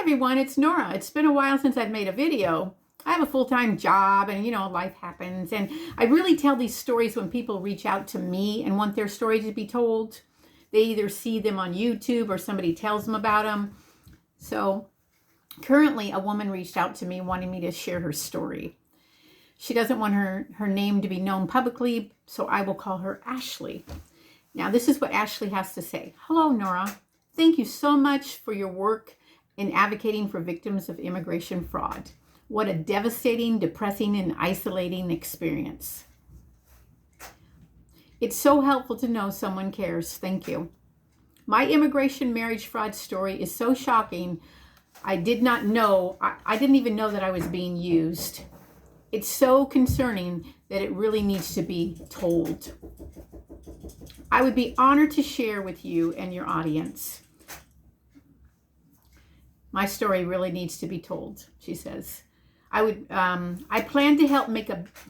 everyone, it's Nora. It's been a while since I've made a video. I have a full-time job and, life happens. And I really tell these stories when people reach out to me and want their story to be told. They either see them on YouTube or somebody tells them about them. So currently, a woman reached out to me wanting me to share her story. She doesn't want her name to be known publicly, so I will call her Ashley. Now, this is what Ashley has to say. Hello, Nora. Thank you so much for your work in advocating for victims of immigration fraud. What a devastating, depressing, and isolating experience. It's so helpful to know someone cares. Thank you. My immigration marriage fraud story is so shocking. I didn't even know that I was being used. It's so concerning that it really needs to be told. I would be honored to share with you and your audience. My story really needs to be told, she says. I plan to help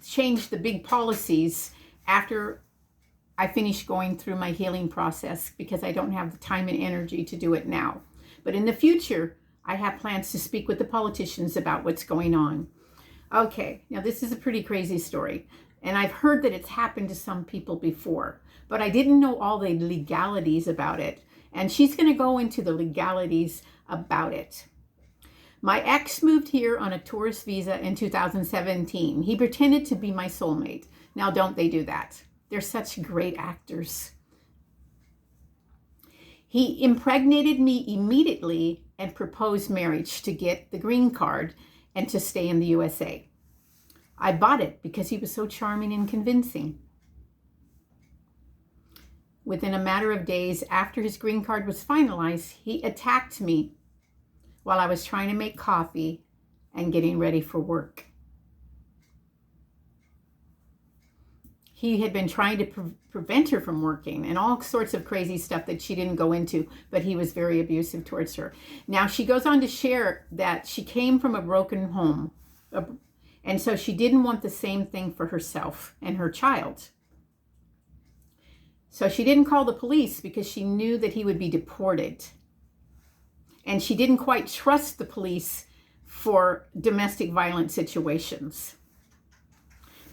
change the big policies after I finish going through my healing process because I don't have the time and energy to do it now. But in the future, I have plans to speak with the politicians about what's going on. Okay, now this is a pretty crazy story. And I've heard that it's happened to some people before, but I didn't know all the legalities about it. And she's going to go into the legalities about it. My ex moved here on a tourist visa in 2017. He pretended to be my soulmate. Now, don't they do that? They're such great actors. He impregnated me immediately and proposed marriage to get the green card and to stay in the USA. I bought it because he was so charming and convincing. Within a matter of days after his green card was finalized, he attacked me while I was trying to make coffee and getting ready for work. He had been trying to prevent her from working and all sorts of crazy stuff that she didn't go into, but he was very abusive towards her. Now, she goes on to share that she came from a broken home, and so she didn't want the same thing for herself and her child. So she didn't call the police because she knew that he would be deported. And she didn't quite trust the police for domestic violence situations.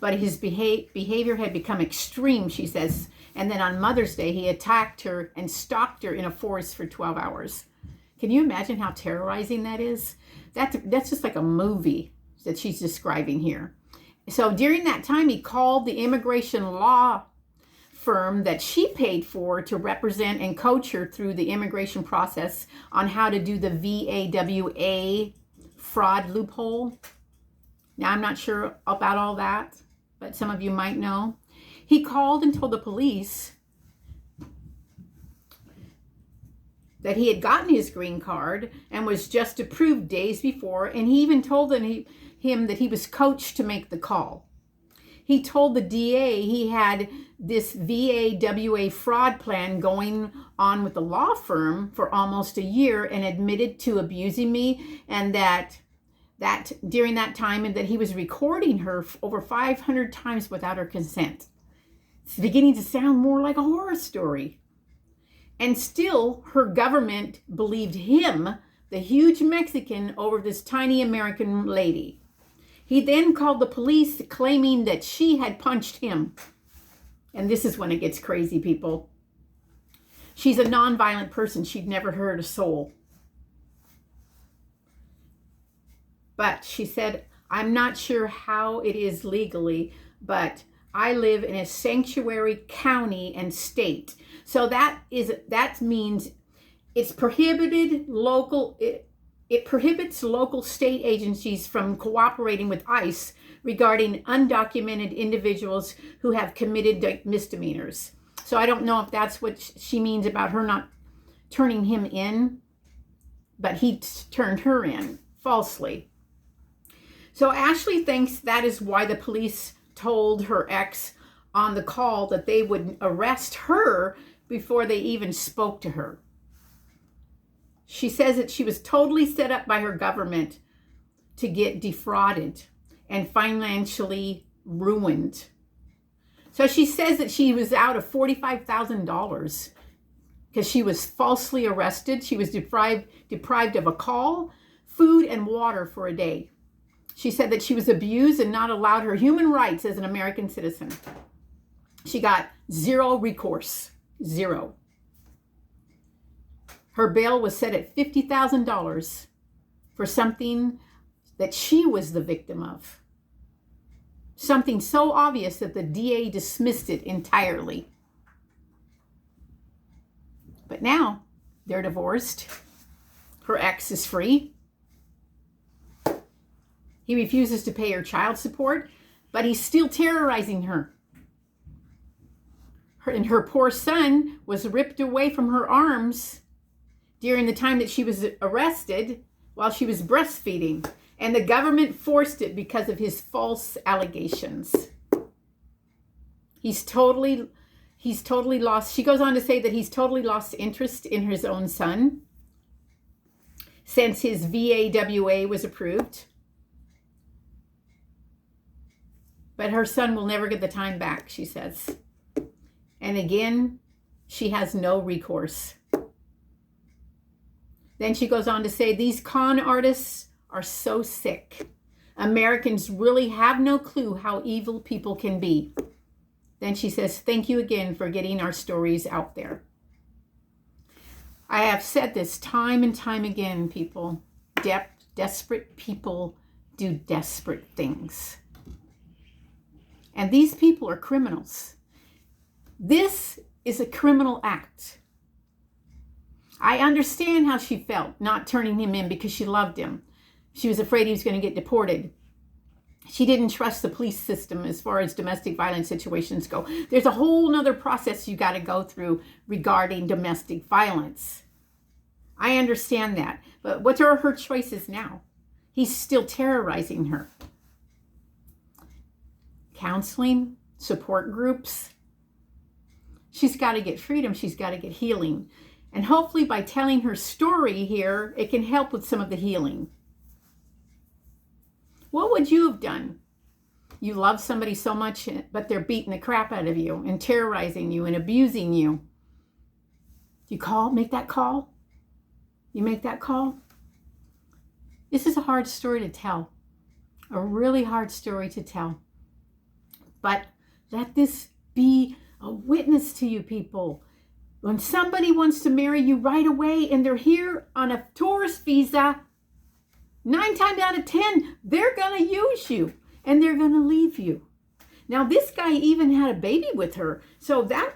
But his behavior had become extreme, she says. And then on Mother's Day, he attacked her and stalked her in a forest for 12 hours. Can you imagine how terrorizing that is? That's just like a movie that she's describing here. So during that time, he called the immigration law firm that she paid for to represent and coach her through the immigration process on how to do the VAWA fraud loophole. Now, I'm not sure about all that, but some of you might know. He called and told the police that he had gotten his green card and was just approved days before, and he even told him that he was coached to make the call. He told the DA he had this VAWA fraud plan going on with the law firm for almost a year and admitted to abusing me, and that during that time and that he was recording her over 500 times without her consent. It's beginning to sound more like a horror story. And still, her government believed him, the huge Mexican, over this tiny American lady. He then called the police claiming that she had punched him. And this is when it gets crazy, people. She's a nonviolent person. She'd never hurt a soul. But she said, I'm not sure how it is legally, but I live in a sanctuary county and state. So that means it's prohibited local. It prohibits local state agencies from cooperating with ICE regarding undocumented individuals who have committed misdemeanors. So I don't know if that's what she means about her not turning him in, but he turned her in falsely. So Ashley thinks that is why the police told her ex on the call that they would arrest her before they even spoke to her. She says that she was totally set up by her government to get defrauded and financially ruined. So she says that she was out of $45,000 because she was falsely arrested. She was deprived of a call. food and water for a day. She said that she was abused and not allowed her human rights as an American citizen. She got zero recourse. Zero. Her bail was set at $50,000 for something that she was the victim of. Something so obvious that the DA dismissed it entirely. But now they're divorced. Her ex is free. He refuses to pay her child support, but he's still terrorizing her. And her poor son was ripped away from her arms during the time that she was arrested while she was breastfeeding. And the government forced it because of his false allegations. He's totally lost. She goes on to say that he's totally lost interest in his own son since his VAWA was approved. But her son will never get the time back, she says. And again, she has no recourse. Then she goes on to say, these con artists are so sick. Americans really have no clue how evil people can be. Then she says, thank you again for getting our stories out there. I have said this time and time again, people. Desperate people do desperate things. And these people are criminals. This is a criminal act. I understand how she felt not turning him in because she loved him. She was afraid he was going to get deported. She didn't trust the police system as far as domestic violence situations go. There's a whole nother process you got to go through regarding domestic violence. I understand that. But what are her choices now? He's still terrorizing her. Counseling, support groups. She's got to get freedom. She's got to get healing. And hopefully by telling her story here, it can help with some of the healing. What would you have done? You love somebody so much, but they're beating the crap out of you and terrorizing you and abusing you. You make that call? You make that call? This is a hard story to tell. A really hard story to tell. But let this be a witness to you people. When somebody wants to marry you right away and they're here on a tourist visa, 9 times out of 10, they're going to use you and they're going to leave you. Now, this guy even had a baby with her. So that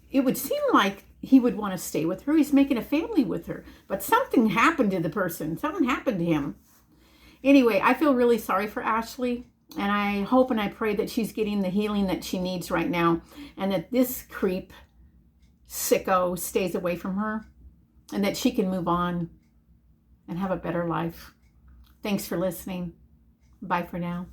it would seem like he would want to stay with her. He's making a family with her. But something happened to the person. Something happened to him. Anyway, I feel really sorry for Ashley. And I hope and I pray that she's getting the healing that she needs right now. And that this creep, sicko, stays away from her. And that she can move on and have a better life. Thanks for listening. Bye for now.